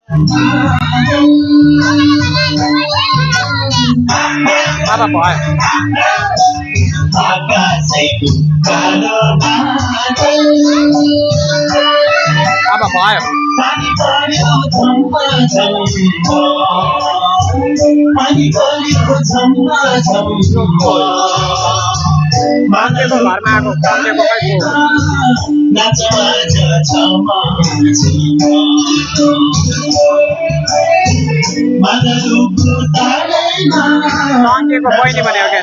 Apa boy? Apa boy? मान्छेको घरमा आएको मान्छेको मान्छेको बहिनी भनेको के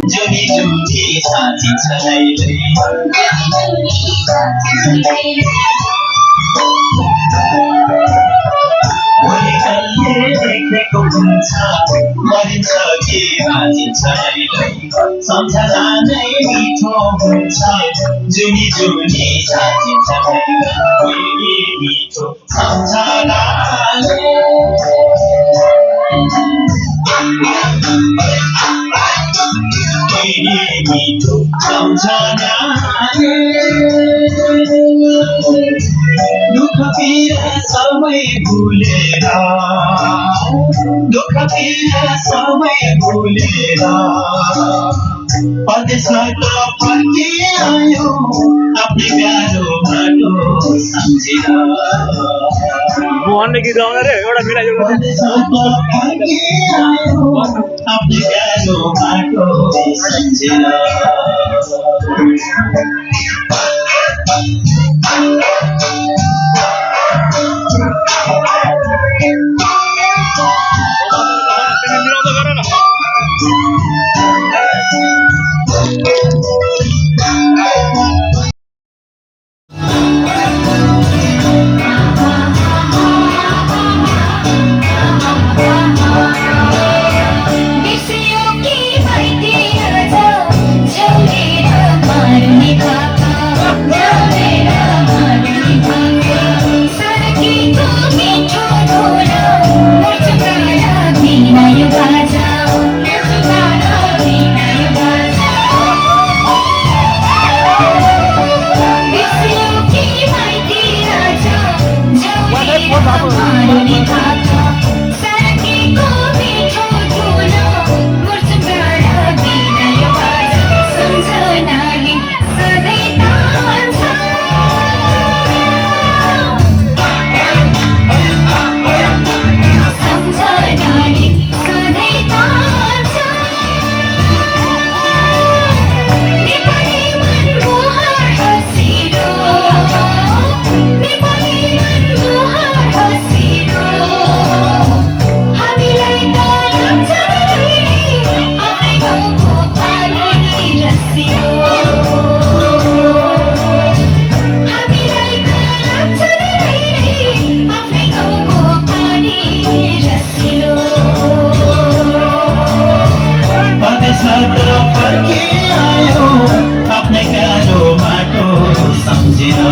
जुनी जुनी साथी छलैले भोलि कहिले देखेको हुन्छ मरिन्छ कि बाँचिन्छ लैलै सम्झना नै मिठो हुन्छ जुनी जुनी साथी छलैले मिठो सम्झनाले मिठो सम्झनाले दुःख पीडा सबै भुलेर दुःख पीडा सबै भुलेर परदेशबाट फर्किआयो आफ्नै प्यारो बाटो सम्झेर मोहनले गीत गाउँदा रे एउटा मिलाइदिनु आफ्नै प्यारो बाटो सम्झेर आफ्नै प्यारो बाटो सम्झेर